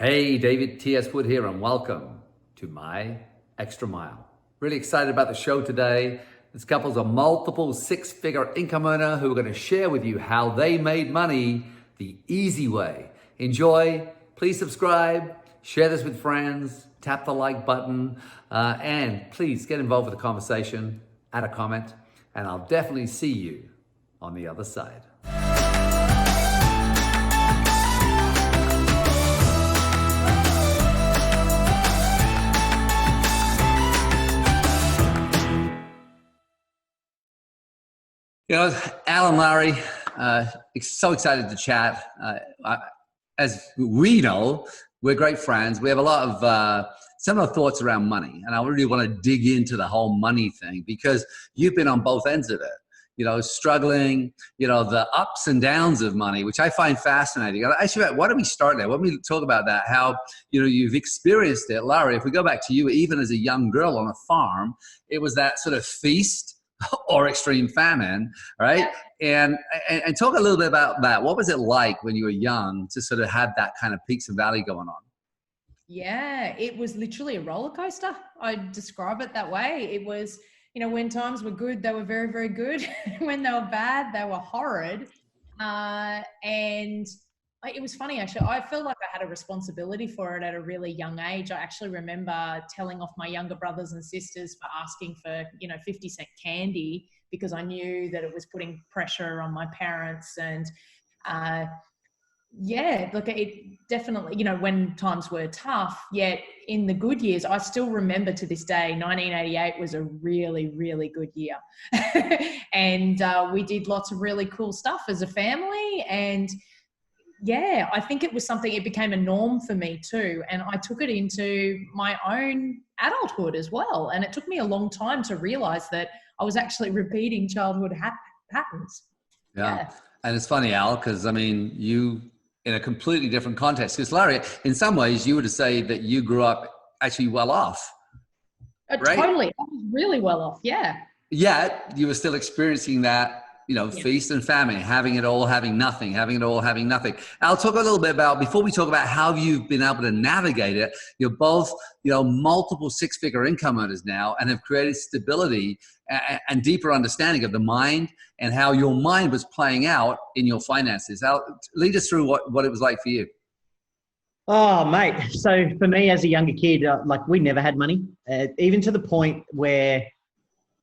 Hey, David T.S. Wood here, and welcome to My Extra Mile. Really excited about the show today. This couple's a multiple six-figure income earner who are going to share with you how they made money the easy way. Enjoy, please subscribe, share this with friends, tap the like button, and please get involved with the conversation, add a comment, and I'll definitely see you on the other side. You know, Allan and Lari, so excited to chat. As we know, we're great friends. We have a lot of similar thoughts around money. And I really want to dig into the whole money thing because you've been on both ends of it. You know, struggling, you know, the ups and downs of money, which I find fascinating. Actually, why don't we start there? Why don't we talk about that? How, you know, you've experienced it. Lari, if we go back to you, even as a young girl on a farm, it was that sort of feast or extreme famine, right? And talk a little bit about that. What was it like when you were young to sort of have that kind of peaks and valley going on? Yeah, it was literally a roller coaster. I'd describe it that way. It was, you know, when times were good, they were very, very good. When they were bad, they were horrid. And it was funny, actually. I felt like I had a responsibility for it at a really young age. I actually remember telling off my younger brothers and sisters for asking for, 50-cent candy because I knew that it was putting pressure on my parents. And look, it definitely, when times were tough, yet in the good years, I still remember to this day, 1988 was a really, really good year. And we did lots of really cool stuff as a family. And yeah, I think it was something, it became a norm for me too. And I took it into my own adulthood as well. And it took me a long time to realize that I was actually repeating childhood patterns. Yeah. And it's funny, Al, because I mean, you in a completely different context. Because Lari, in some ways, you would say that you grew up actually well off. Right? Totally. I was really well off. Yeah. Yet you were still experiencing that, feast and famine, having it all, having nothing, having it all, having nothing. I'll talk a little bit about, before we talk about how you've been able to navigate it, you're both, multiple six-figure income earners now and have created stability and deeper understanding of the mind and how your mind was playing out in your finances. Lead us through what it was like for you. Oh, mate. So for me as a younger kid, we never had money, even to the point where,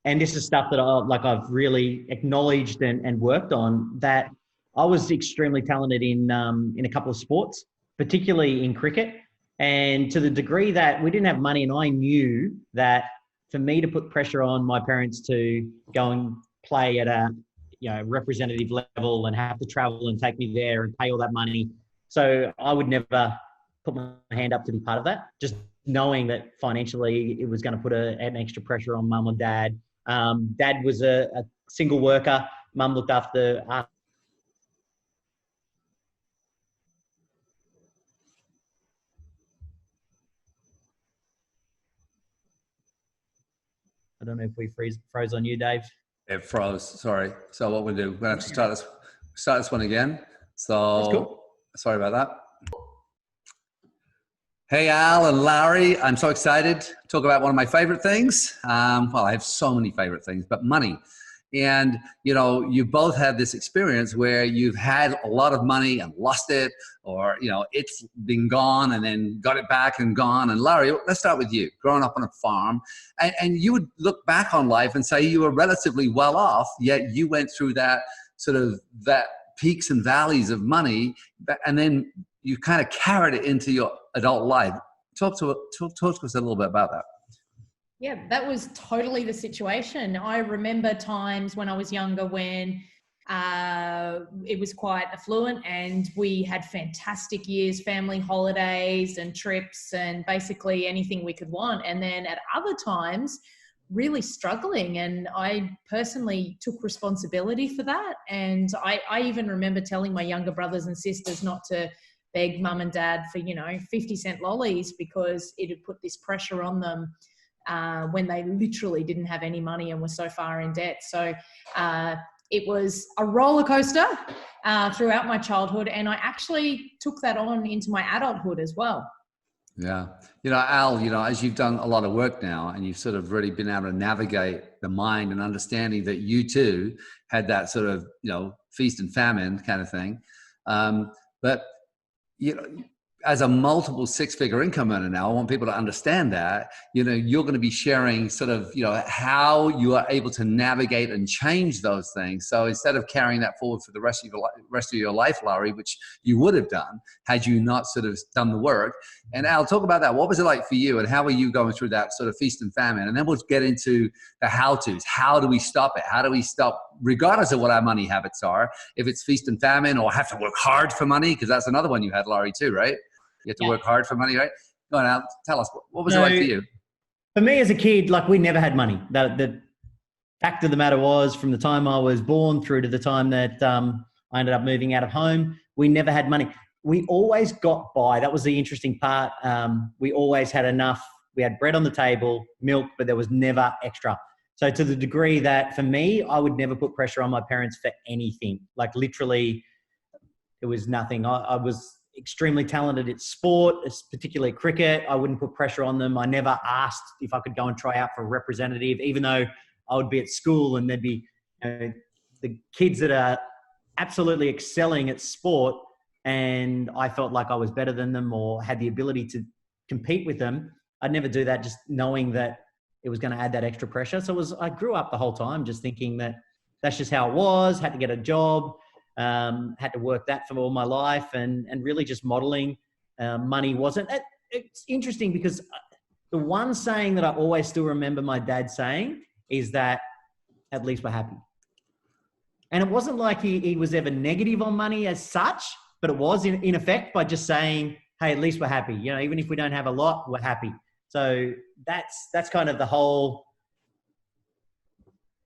and this is stuff that I've really acknowledged and worked on, that I was extremely talented in a couple of sports, particularly in cricket. And to the degree that we didn't have money, and I knew that for me to put pressure on my parents to go and play at a representative level and have to travel and take me there and pay all that money. So I would never put my hand up to be part of that, just knowing that financially it was going to put an extra pressure on mum or dad. Dad was a single worker. Mum looked after us. I don't know if we froze on you, Dave. It froze. Sorry. So what we'll do, we're going to have to start this one again. So that's cool. Sorry about that. Hey, Al and Lari, I'm so excited to talk about one of my favorite things. I have so many favorite things, but money. And, you both had this experience where you've had a lot of money and lost it, or, it's been gone and then got it back and gone. And Lari, let's start with you, growing up on a farm. And you would look back on life and say you were relatively well off, yet you went through that peaks and valleys of money, and then you kind of carried it into your adult life. Talk to us a little bit about that. Yeah, that was totally the situation. I remember times when I was younger when it was quite affluent and we had fantastic years, family holidays and trips and basically anything we could want. And then at other times, really struggling. And I personally took responsibility for that. And I even remember telling my younger brothers and sisters not to beg mum and dad for, 50-cent lollies because it had put this pressure on them when they literally didn't have any money and were so far in debt. So it was a roller coaster throughout my childhood, and I actually took that on into my adulthood as well. Yeah. Al, as you've done a lot of work now and you've sort of really been able to navigate the mind and understanding that you too had that sort of, feast and famine kind of thing. But, as a multiple six-figure income earner now, I want people to understand that, you're going to be sharing sort of, how you are able to navigate and change those things. So instead of carrying that forward for the rest of your life, Lari, which you would have done had you not sort of done the work. And Al, talk about that. What was it like for you, and how were you going through that sort of feast and famine? And then we'll get into the how-tos. How do we stop it? How do we stop, regardless of what our money habits are, if it's feast and famine or have to work hard for money? Because that's another one you had, Lari, too, right? You have to work hard for money, right? Go on, Al, tell us, what was it like for you? For me as a kid, we never had money. The fact of the matter was, from the time I was born through to the time that I ended up moving out of home, we never had money. We always got by. That was the interesting part. We always had enough. We had bread on the table, milk, but there was never extra. So to the degree that for me, I would never put pressure on my parents for anything. Literally, it was nothing. I was extremely talented at sport, particularly cricket. I wouldn't put pressure on them. I never asked if I could go and try out for a representative, even though I would be at school and there'd be the kids that are absolutely excelling at sport, and I felt like I was better than them or had the ability to compete with them. I'd never do that, just knowing that it was going to add that extra pressure. So I grew up the whole time just thinking that that's just how it was, had to get a job, had to work that for all my life, and really just modeling. Money wasn't. It's interesting because the one saying that I always still remember my dad saying is that at least we're happy. And it wasn't like he was ever negative on money as such, but it was in effect by just saying, hey, at least we're happy. Even if we don't have a lot, we're happy. So that's kind of the whole,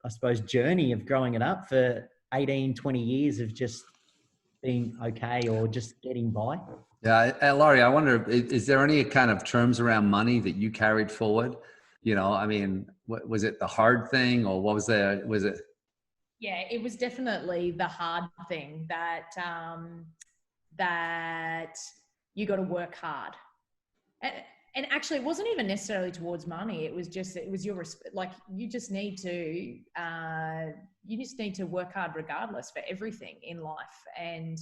I suppose, journey of growing it up for 18, 20 years of just being okay or just getting by. Yeah. Lari, I wonder, is there any kind of terms around money that you carried forward? Was it the hard thing, or what was it? Yeah, it was definitely the hard thing that you got to work hard. And actually, it wasn't even necessarily towards money. It was your, you just need to work hard regardless for everything in life. And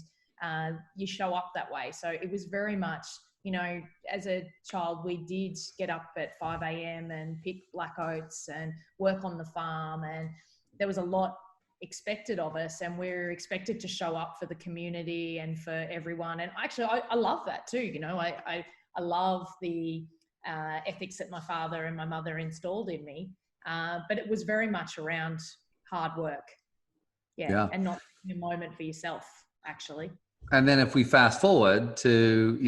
you show up that way. So it was very much, as a child, we did get up at 5 a.m. and pick black oats and work on the farm. And there was a lot expected of us, and we're expected to show up for the community and for everyone. And actually, I love that too. I love the ethics that my father and my mother installed in me, but it was very much around hard work, and not taking a moment for yourself, actually. And then if we fast forward to,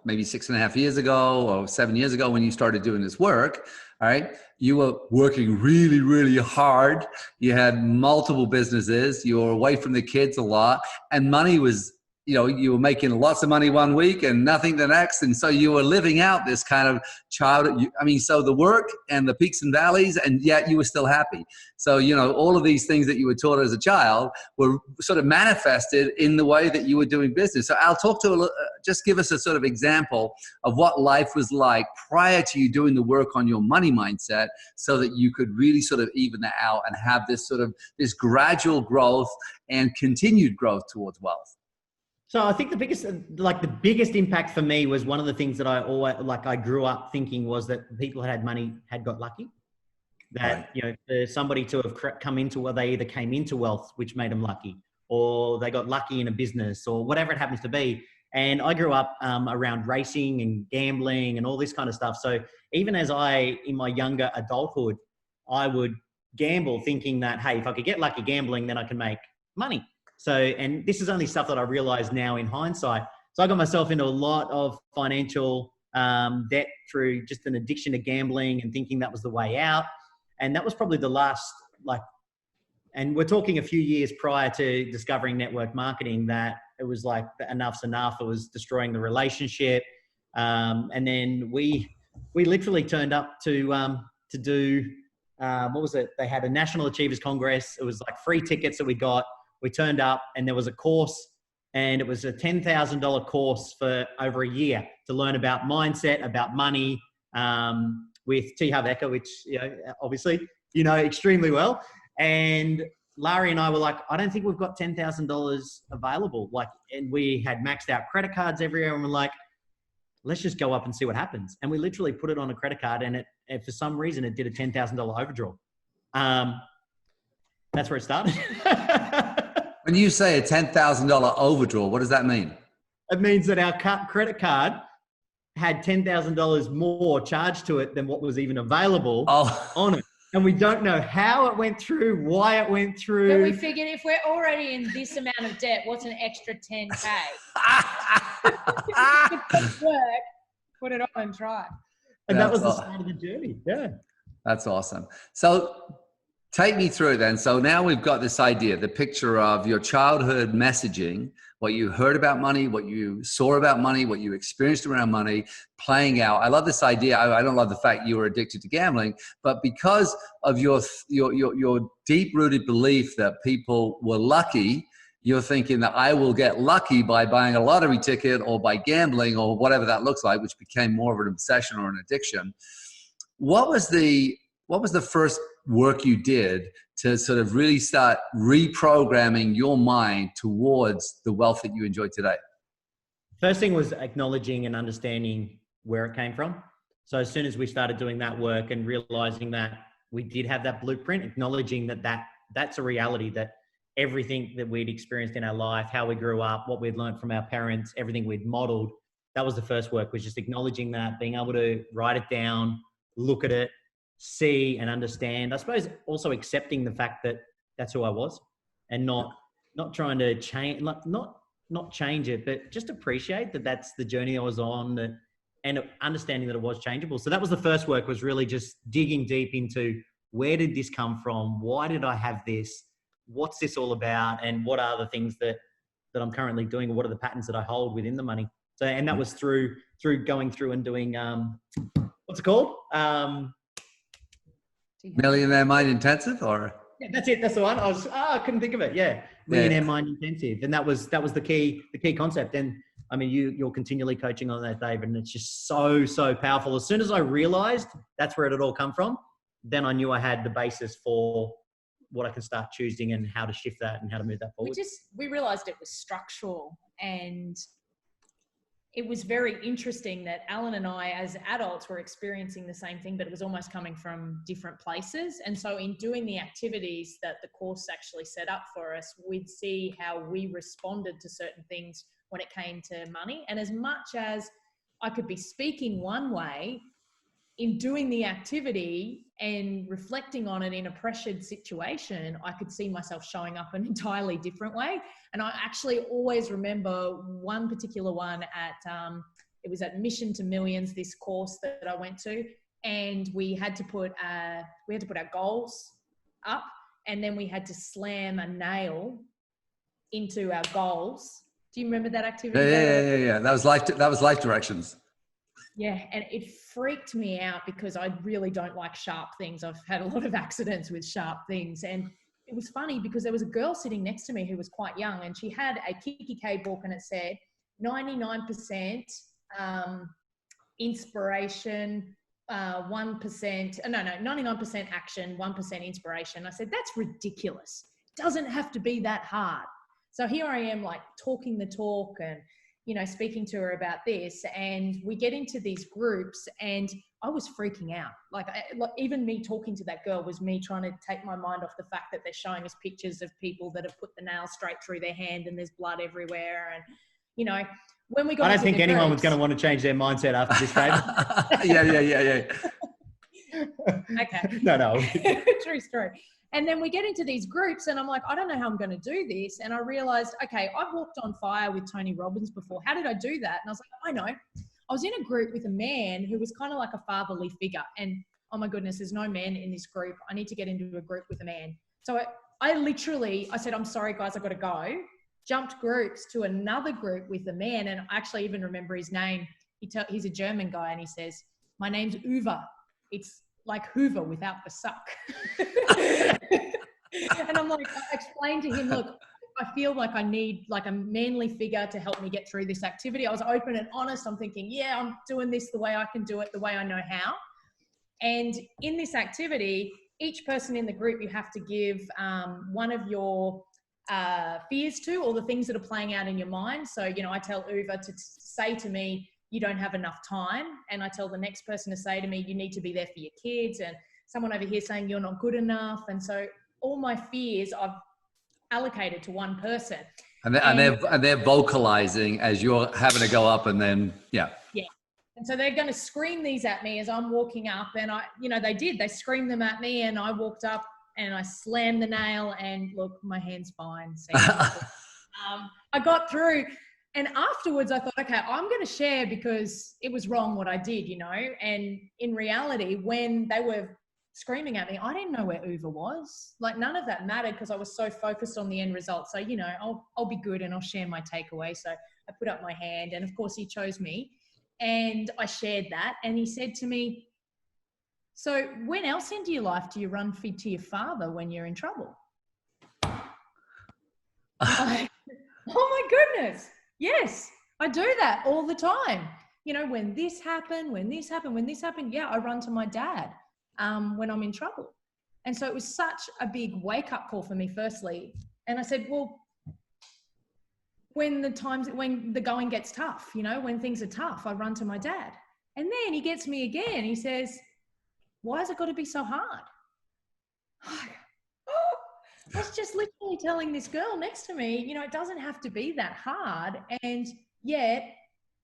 maybe 6.5 years ago or 7 years ago when you started doing this work, all right, you were working really, really hard. You had multiple businesses. You were away from the kids a lot, and money was, you were making lots of money one week and nothing the next. And so you were living out this kind of so the work and the peaks and valleys, and yet you were still happy. So, all of these things that you were taught as a child were sort of manifested in the way that you were doing business. So I'll just give us a sort of example of what life was like prior to you doing the work on your money mindset, so that you could really sort of even that out and have this gradual growth and continued growth towards wealth. So I think the biggest impact for me was one of the things that I always, I grew up thinking was that people that had money had got lucky. That, right. For somebody to have come into, well, they either came into wealth, which made them lucky, or they got lucky in a business, or whatever it happens to be. And I grew up around racing and gambling and all this kind of stuff. So even as in my younger adulthood, I would gamble thinking that, hey, if I could get lucky gambling, then I can make money. So, and this is only stuff that I realize now in hindsight. So I got myself into a lot of financial debt through just an addiction to gambling and thinking that was the way out. And that was probably the last, and we're talking a few years prior to discovering network marketing, that it was like, enough's enough. It was destroying the relationship. And then we literally turned up to do what was it? They had a National Achievers Congress. It was like free tickets that we got. We turned up and there was a course, and it was a $10,000 course for over a year to learn about mindset, about money, with T. Harv Eker, which, you know, obviously, you know, extremely well. And Larry and I were like, I don't think we've got $10,000 available. Like, and we had maxed out credit cards everywhere, and we're like, let's just go up and see what happens. And we literally put it on a credit card, and for some reason it did a $10,000 overdraw. That's where it started. When you say a $10,000 overdraw, what does that mean? It means that our credit card had $10,000 more charged to it than what was even available on it. And we don't know how it went through, why it went through. But we figured if we're already in this amount of debt, what's an extra 10K? Work, put it on and try. And that was the start of the journey. Yeah. That's awesome. So take me through then. So now we've got this idea, the picture of your childhood messaging, what you heard about money, what you saw about money, what you experienced around money playing out. I love this idea. I don't love the fact you were addicted to gambling, but because of your deep-rooted belief that people were lucky, you're thinking that I will get lucky by buying a lottery ticket or by gambling or whatever that looks like, which became more of an obsession or an addiction. What was the first work you did to sort of really start reprogramming your mind towards the wealth that you enjoy today? First thing was acknowledging and understanding where it came from. So as soon as we started doing that work and realizing that we did have that blueprint, acknowledging that's a reality, that everything that we'd experienced in our life, how we grew up, what we'd learned from our parents, everything we'd modeled, that was the first work, was just acknowledging that, being able to write it down, look at it, see and understand. I suppose also accepting the fact that that's who I was, and not trying to change, not change it, but just appreciate that that's the journey I was on, and understanding that it was changeable. So that was the first work, was really just digging deep into, where did this come from? Why did I have this? What's this all about? And what are the things that I'm currently doing? What are the patterns that I hold within the money? So, and that was through going through and doing, what's it called? Millionaire Mind Intensive, or? Yeah, that's it. That's the one. I couldn't think of it. Yeah. Millionaire Mind Intensive. And that was the key concept. And I mean, you're continually coaching on that, David, and it's just so powerful. As soon as I realized that's where it had all come from, then I knew I had the basis for what I can start choosing and how to shift that and how to move that forward. We realized it was structural, and it was very interesting that Allan and I, as adults, were experiencing the same thing, but it was almost coming from different places. And so in doing the activities that the course actually set up for us, we'd see how we responded to certain things when it came to money. And as much as I could be speaking one way, in doing the activity and reflecting on it in a pressured situation, I could see myself showing up an entirely different way. And I actually always remember one particular one it was at Mission to Millions, this course that I went to, and we had to put our goals up, and then we had to slam a nail into our goals. Do you remember that activity? Yeah. That was life directions. Yeah, and it freaked me out because I really don't like sharp things. I've had a lot of accidents with sharp things. And it was funny because there was a girl sitting next to me who was quite young, and she had a KK book, and it said 99% inspiration, 99% action, 1% inspiration. I said, that's ridiculous. It doesn't have to be that hard. So here I am, like, talking the talk and, you know, speaking to her about this, and we get into these groups, and I was freaking out. Like even me talking to that girl was me trying to take my mind off the fact that they're showing us pictures of people that have put the nail straight through their hand and there's blood everywhere. And, you know, when we got I don't think anyone was going to want to change their mindset after this, David. Yeah. Okay. No. True story. And then we get into these groups, and I'm like, I don't know how I'm going to do this. And I realized, okay, I've walked on fire with Tony Robbins before. How did I do that? And I was like, I know. I was in a group with a man who was kind of like a fatherly figure. And oh my goodness, there's no men in this group. I need to get into a group with a man. So I said, I'm sorry, guys, I've got to go. Jumped groups to another group with a man. And I actually even remember his name. He's a German guy, and he says, my name's Uwe. It's like Hoover without the suck. And I'm like, I explained to him, look, I feel like I need like a manly figure to help me get through this activity. I was open and honest. I'm thinking, yeah, I'm doing this the way I can do it, the way I know how. And in this activity, each person in the group, you have to give one of your fears to, or the things that are playing out in your mind. So, you know, I tell Uva to say to me, you don't have enough time. And I tell the next person to say to me, you need to be there for your kids. And someone over here saying you're not good enough. And so all my fears I've allocated to one person. And they're vocalizing as you're having to go up, and then, yeah. And so they're going to scream these at me as I'm walking up, and they screamed them at me, and I walked up and I slammed the nail, and look, my hand's fine. I got through, and afterwards I thought, okay, I'm going to share because it was wrong what I did, you know, and in reality, when they were screaming at me, I didn't know where Uva was. Like, none of that mattered because I was so focused on the end result. So, you know, I'll be good and I'll share my takeaway. So I put up my hand, and of course he chose me, and I shared that. And he said to me, so when else into your life do you run to your father when you're in trouble? Like, oh my goodness. Yes, I do that all the time. You know, when this happened, yeah, I run to my dad when I'm in trouble. And so it was such a big wake-up call for me, firstly. And I said, well, when the going gets tough, you know, when things are tough, I run to my dad. And then he gets me again. He says, why has it got to be so hard? I was just literally telling this girl next to me, you know, it doesn't have to be that hard. And yet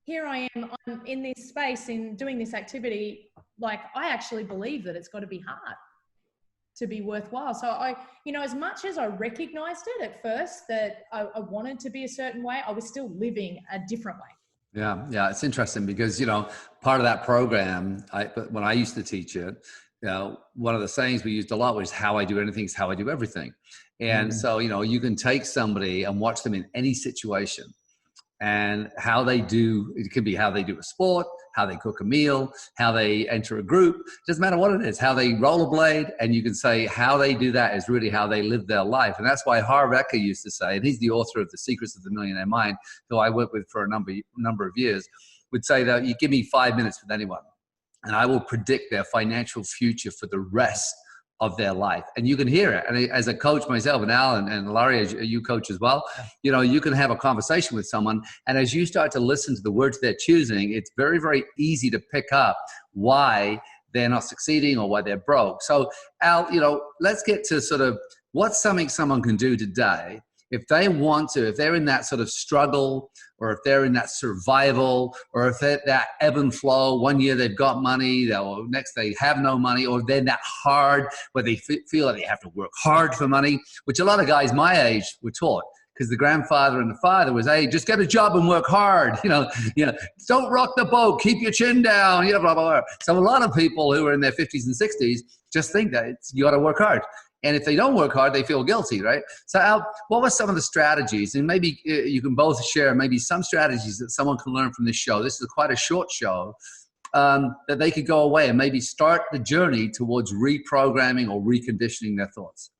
here I am, I'm in this space in doing this activity. Like, I actually believe that it's got to be hard to be worthwhile. So I, you know, as much as I recognized it at first that I wanted to be a certain way, I was still living a different way. Yeah, it's interesting because, you know, part of that program, when I used to teach it, you know, one of the sayings we used a lot was, how I do anything is how I do everything. And so, you know, you can take somebody and watch them in any situation, and how they do, it could be how they do a sport, how they cook a meal, how they enter a group, doesn't matter what it is, how they rollerblade, and you can say how they do that is really how they live their life. And that's why Harv Eker used to say, and he's the author of The Secrets of the Millionaire Mind, who I worked with for a number of years, would say that you give me 5 minutes with anyone, and I will predict their financial future for the rest of their life. And you can hear it. And as a coach myself, and Allan and Lari, as you coach as well, you know, you can have a conversation with someone, and as you start to listen to the words they're choosing, it's very, very easy to pick up why they're not succeeding or why they're broke. So Al, you know, let's get to sort of what's something someone can do today if they want to, if they're in that sort of struggle, or if they're in that survival, or if they're that ebb and flow. One year they've got money, next they have no money, or they're that hard where they feel like they have to work hard for money, which a lot of guys my age were taught, because the grandfather and the father was, hey, just get a job and work hard. You know, don't rock the boat, keep your chin down, you know, blah, blah, blah. So a lot of people who are in their 50s and 60s just think that you got to work hard. And if they don't work hard, they feel guilty, right? So Al, what were some of the strategies? And maybe you can both share maybe some strategies that someone can learn from this show. This is quite a short show, that they could go away and maybe start the journey towards reprogramming or reconditioning their thoughts.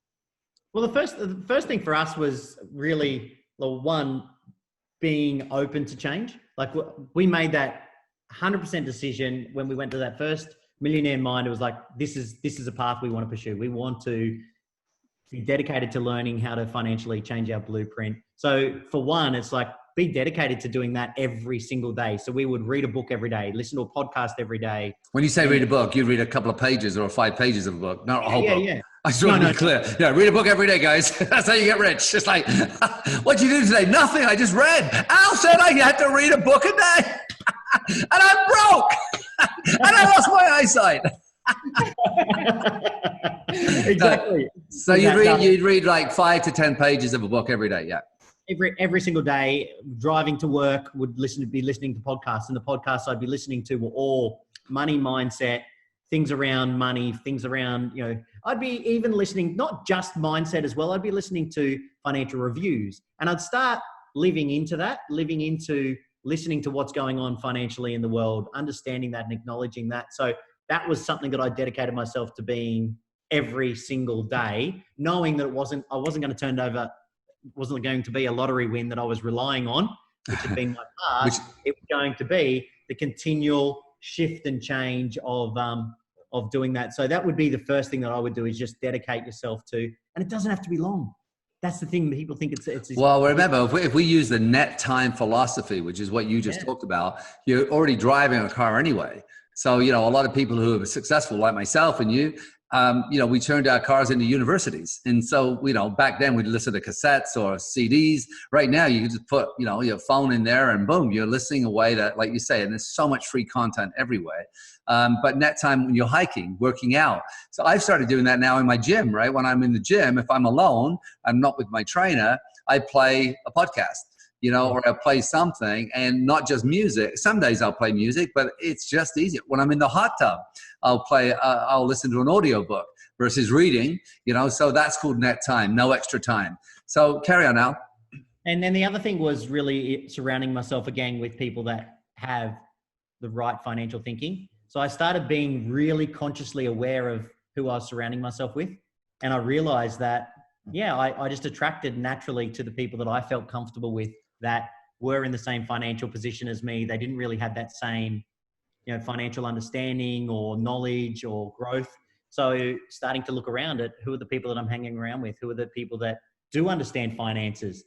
Well, the first thing for us was really, well, one, being open to change. Like, we made that 100% decision when we went to that first Millionaire Mind. It was like, this is a path we want to pursue. We want to be dedicated to learning how to financially change our blueprint. So for one, it's like, be dedicated to doing that every single day. So we would read a book every day, listen to a podcast every day. When you say read a book, you read a couple of pages or 5 pages of a book, not a whole book. Yeah. I just want to be clear. Yeah, read a book every day, guys. That's how you get rich. It's like, what'd you do today? Nothing. I just read. Al said I had to read a book a day. And I'm broke. And I lost my eyesight. Exactly. So you'd read like 5 to 10 pages of a book every day. Yeah. Every single day, driving to work, would be listening to podcasts, and the podcasts I'd be listening to were all money mindset, things around money, things around, you know, I'd be even listening, not just mindset as well. I'd be listening to financial reviews, and I'd start living into listening to what's going on financially in the world, understanding that and acknowledging that. So that was something that I dedicated myself to being every single day, knowing that I wasn't going to be a lottery win that I was relying on, which had been my past. It was going to be the continual shift and change of doing that. So that would be the first thing that I would do, is just dedicate yourself to, and it doesn't have to be long. That's the thing. People think it's well, remember, if we use the net time philosophy, which is what you just talked about, you're already driving a car anyway. So, a lot of people who are successful, like myself and you, we turned our cars into universities. And so, back then we'd listen to cassettes or CDs. Right now, you can just put, your phone in there and boom, you're listening away to, like you say, and there's so much free content everywhere. But net time when you're hiking, working out. So I've started doing that now in my gym, right? When I'm in the gym, if I'm alone, I'm not with my trainer, I play a podcast. Or I'll play something, and not just music. Some days I'll play music, but it's just easier. When I'm in the hot tub, I'll listen to an audiobook versus reading, so that's called net time, no extra time. So carry on now. And then the other thing was really surrounding myself again with people that have the right financial thinking. So I started being really consciously aware of who I was surrounding myself with. And I realized that, I just attracted naturally to the people that I felt comfortable with, that were in the same financial position as me. They didn't really have that same, financial understanding or knowledge or growth. So starting to look around at who are the people that I'm hanging around with, who are the people that do understand finances,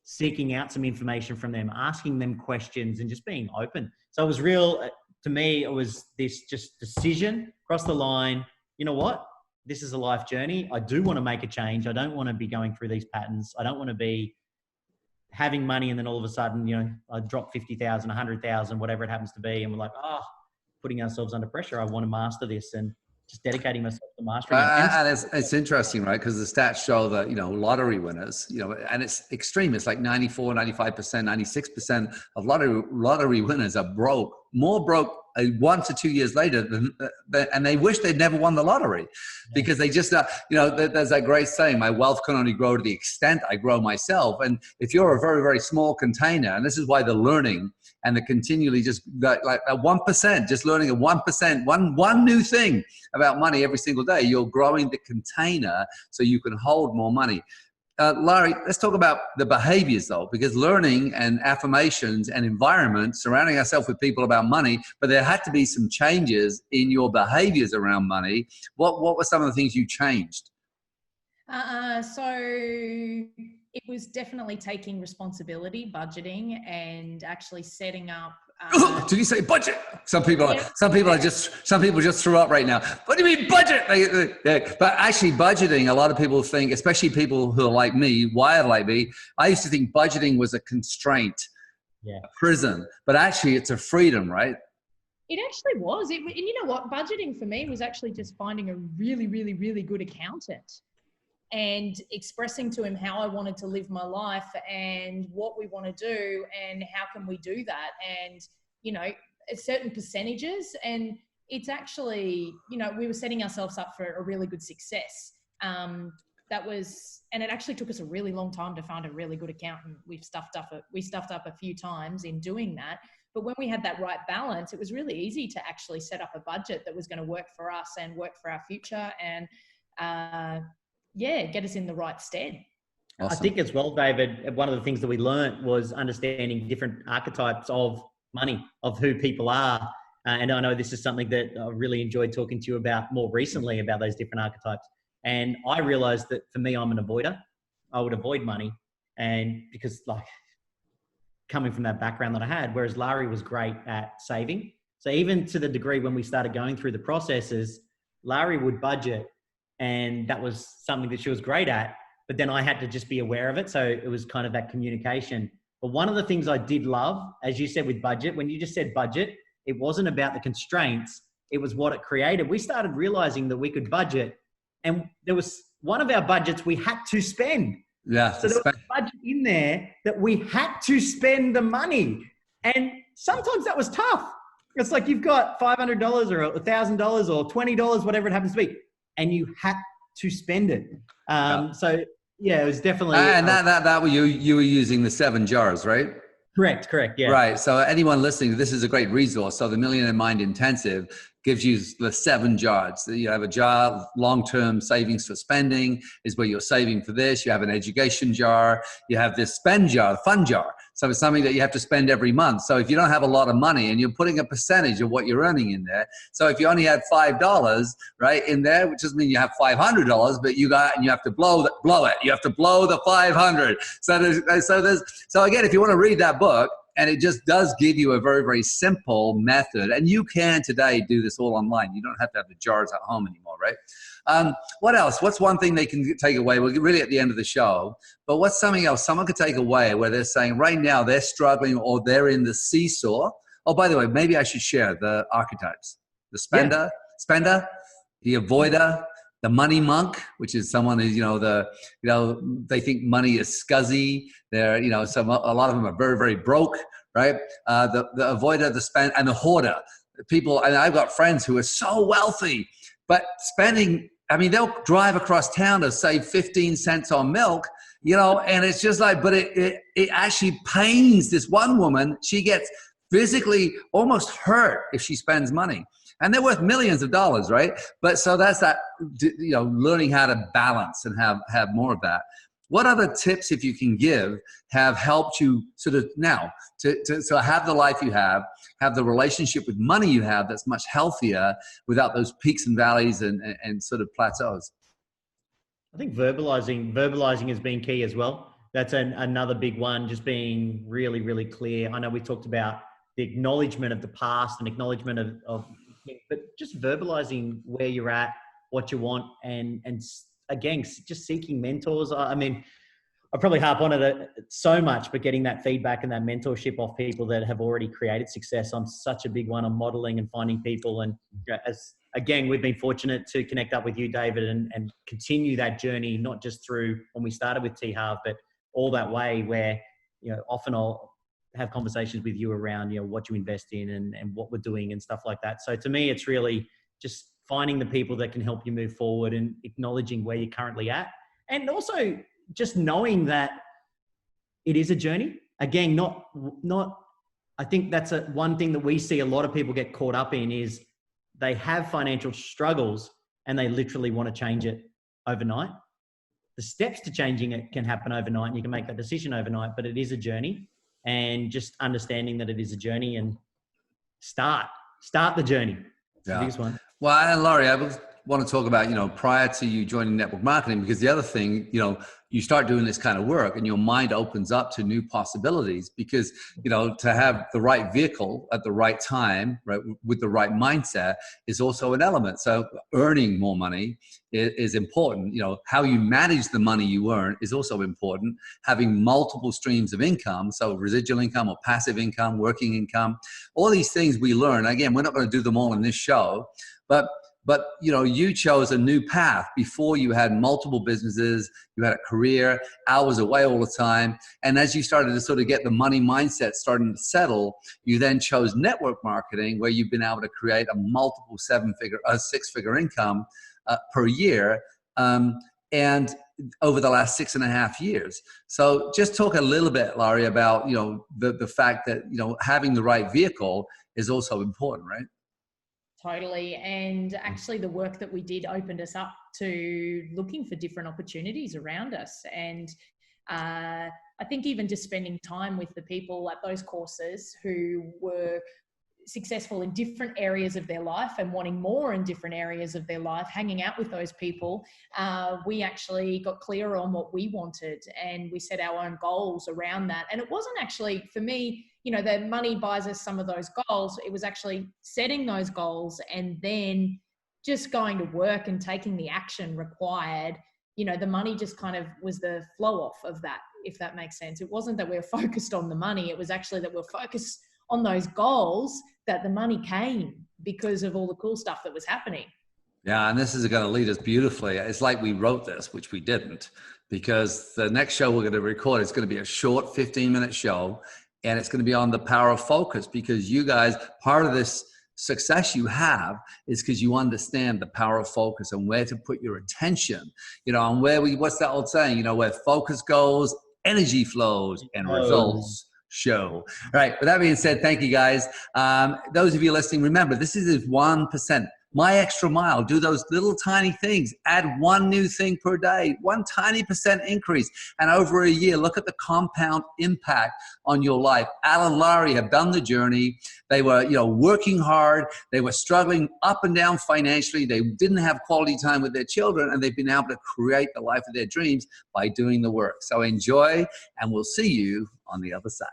seeking out some information from them, asking them questions, and just being open. So it was real, to me, it was this just decision, cross the line. You know what? This is a life journey. I do want to make a change. I don't want to be going through these patterns. I don't want to be having money and then all of a sudden, I drop 50,000, 100,000, whatever it happens to be. And we're like, putting ourselves under pressure. I want to master this, and just dedicating myself to mastering it. And it's interesting, right? Because the stats show that, lottery winners, and it's extreme. It's like 94, 95%, 96% of lottery winners are broke, more broke 1 to 2 years later and they wish they'd never won the lottery, because they just, there's that great saying, my wealth can only grow to the extent I grow myself. And if you're a very, very small container, and this is why the learning and the continually just like a 1%, just learning a 1%, one new thing about money every single day, you're growing the container so you can hold more money. Lari, let's talk about the behaviors though, because learning and affirmations and environment, surrounding ourselves with people about money, but there had to be some changes in your behaviors around money. What were some of the things you changed? So it was definitely taking responsibility, budgeting, and actually setting up. Did you say budget? Some people just threw up right now. What do you mean budget? But actually budgeting, a lot of people think, especially people who are like me, wired like me, I used to think budgeting was a constraint, a prison, but actually it's a freedom, right? It actually was. And you know what? Budgeting for me was actually just finding a really, really, really good accountant and expressing to him how I wanted to live my life and what we want to do and how can we do that. And, certain percentages. And it's actually, we were setting ourselves up for a really good success. And it actually took us a really long time to find a really good accountant. We stuffed up a few times in doing that. But when we had that right balance, it was really easy to actually set up a budget that was going to work for us and work for our future and, get us in the right stead. Awesome. I think as well, David, one of the things that we learned was understanding different archetypes of money, of who people are. And I know this is something that I really enjoyed talking to you about more recently, about those different archetypes. And I realized that for me, I'm an avoider. I would avoid money. And because coming from that background that I had, whereas Lari was great at saving. So even to the degree when we started going through the processes, Lari would budget, and that was something that she was great at. But then I had to just be aware of it. So it was kind of that communication. But one of the things I did love, as you said with budget, when you just said budget, it wasn't about the constraints. It was what it created. We started realizing that we could budget, and there was one of our budgets we had to spend. Yeah. So there was a budget in there that we had to spend the money. And sometimes that was tough. It's like you've got $500 or $1,000 or $20, whatever it happens to be, and you had to spend it. So yeah, it was definitely. And that you were using the 7 jars, right? Correct. Yeah. Right. So anyone listening, this is a great resource. So the Millionaire Mind Intensive gives you the 7 jars. You have a jar, long-term savings for spending is where you're saving for this. You have an education jar. You have this spend jar, fun jar. So it's something that you have to spend every month. So if you don't have a lot of money and you're putting a percentage of what you're earning in there. So if you only had $5, right, in there, which doesn't mean you have $500, but you have to blow it. You have to blow the 500. So again, if you want to read that book, and it just does give you a very, very simple method. And you can today do this all online. You don't have to have the jars at home anymore, right? What else? What's one thing they can take away? We're really at the end of the show. But what's something else someone could take away where they're saying right now they're struggling or they're in the seesaw? Oh, by the way, maybe I should share the archetypes. The spender, the avoider, the money monk, which is someone who's, they think money is scuzzy. They're, a lot of them are very, very broke, right? The avoider, the spend, and the hoarder. People, and I've got friends who are so wealthy, but spending, they'll drive across town to save 15 cents on milk, and it's just like, but it actually pains this one woman. She gets physically almost hurt if she spends money. And they're worth millions of dollars, right? But so that's that, learning how to balance and have more of that. What other tips, if you can give, have helped you sort of now to have the life you have the relationship with money you have that's much healthier without those peaks and valleys and sort of plateaus? I think verbalizing has been key as well. That's another big one, just being really, really clear. I know we talked about the acknowledgement of the past and acknowledgement of but just verbalizing where you're at, what you want, and again, just seeking mentors. I probably harp on it so much, but getting that feedback and that mentorship off people that have already created success. I'm such a big one on modeling and finding people. And again, we've been fortunate to connect up with you, David, and continue that journey, not just through when we started with T-Half, but all that way where, often I'll have conversations with you around, what you invest in and what we're doing and stuff like that. So to me, it's really just finding the people that can help you move forward and acknowledging where you're currently at. And also just knowing that it is a journey. Again, I think that's one thing that we see a lot of people get caught up in is they have financial struggles and they literally want to change it overnight. The steps to changing it can happen overnight and you can make that decision overnight, but it is a journey. And just understanding that it is a journey and start the journey. It's the biggest one. Well, Allan and Lari, I want to talk about, prior to you joining network marketing, because the other thing, you start doing this kind of work and your mind opens up to new possibilities because, to have the right vehicle at the right time, right, with the right mindset is also an element. So earning more money is important. How you manage the money you earn is also important. Having multiple streams of income, so residual income or passive income, working income, all these things we learn. Again, we're not going to do them all in this show, but you chose a new path. Before you had multiple businesses, you had a career, hours away all the time. And as you started to sort of get the money mindset starting to settle, you then chose network marketing where you've been able to create a multiple six-figure income per year. And over the last 6.5 years. So just talk a little bit, Lari, about, the fact that, having the right vehicle is also important, right? Totally. And actually the work that we did opened us up to looking for different opportunities around us. And I think even just spending time with the people at those courses who were successful in different areas of their life and wanting more in different areas of their life, hanging out with those people, we actually got clearer on what we wanted and we set our own goals around that. And it wasn't actually, for me, the money buys us some of those goals. It was actually setting those goals and then just going to work and taking the action required. The money just kind of was the flow off of that, if that makes sense. It wasn't that we were focused on the money. It was actually that we're focused on those goals that the money came because of all the cool stuff that was happening. Yeah, and this is going to lead us beautifully. It's like we wrote this, which we didn't, because the next show we're going to record is going to be a short 15-minute show, and it's going to be on the power of focus, because you guys, part of this success you have is because you understand the power of focus and where to put your attention, and what's that old saying, where focus goes, energy flows and results show. All right. With that being said, thank you guys. Those of you listening, remember, this is 1%. My extra mile, do those little tiny things, add one new thing per day, one tiny percent increase. And over a year, look at the compound impact on your life. Allan and Lari have done the journey. They were, working hard. They were struggling up and down financially. They didn't have quality time with their children, and they've been able to create the life of their dreams by doing the work. So enjoy, and we'll see you on the other side.